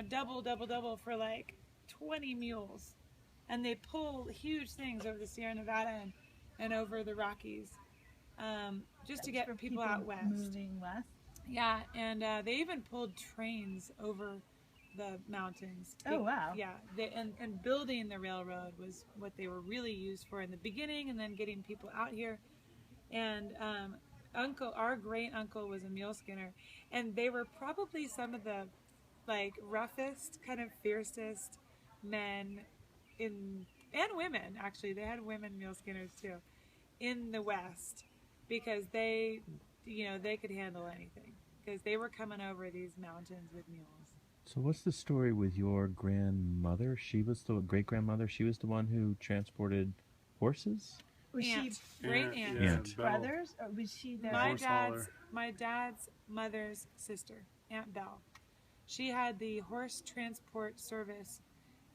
double for like 20 mules. And they pull huge things over the Sierra Nevada and over the Rockies, just to get people out west. Moving west? Yeah, and they even pulled trains over the mountains. Oh, wow. Yeah, and building the railroad was what they were really used for in the beginning, and then getting people out here. And our great uncle was a mule skinner, and they were probably some of the like roughest, kind of fiercest men and women, actually. They had women mule skinners too in the West, because they could handle anything, because they were coming over these mountains with mules. So what's the story with your grandmother? She was the great-grandmother. She was the one who transported horses? Was Aunt, she great aunt. Aunt. brothers, or was she the My dad's mother's sister, Aunt Belle. She had the horse transport service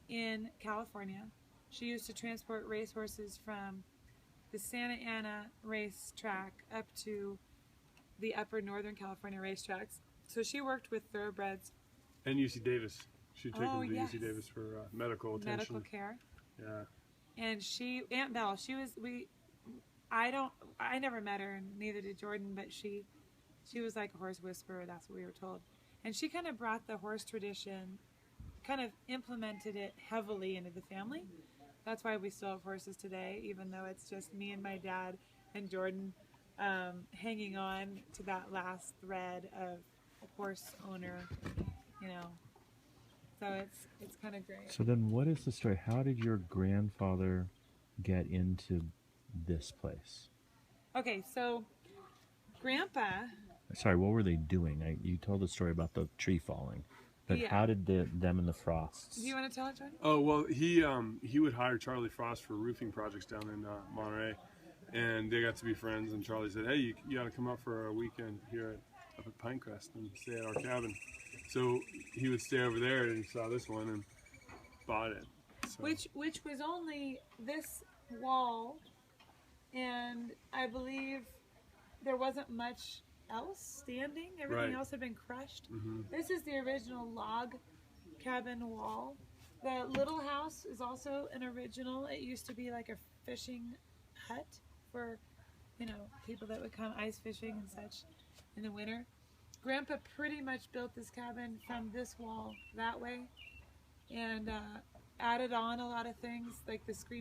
in California. She used to transport racehorses from the Santa Ana racetrack up to the upper Northern California racetracks. So she worked with thoroughbreds. And UC Davis. She'd take them to yes. UC Davis for medical attention. Medical care. Yeah. And Aunt Belle, I never met her, and neither did Jordan, but she was like a horse whisperer, that's what we were told. And she kind of brought the horse tradition, kind of implemented it heavily into the family. That's why we still have horses today, even though it's just me and my dad and Jordan hanging on to that last thread of a horse owner, So it's kind of great. So then what is the story? How did your grandfather get into this place? Okay, so Grandpa... Sorry, what were they doing? You told the story about the tree falling. But Yeah. how did them and the Frosts? Do you want to tell it, Jordan? Oh, well, he would hire Charlie Frost for roofing projects down in Monterey, and they got to be friends, and Charlie said, hey, you got to come up for a weekend here up at Pinecrest and stay at our cabin. So he would stay over there, and he saw this one and bought it. So. Which was only this wall, and I believe there wasn't much else standing. Everything else had been crushed. Mm-hmm. This is the original log cabin wall. The little house is also an original. It used to be like a fishing hut for, people that would come ice fishing and such in the winter. Grandpa pretty much built this cabin from this wall that way, and added on a lot of things like the screen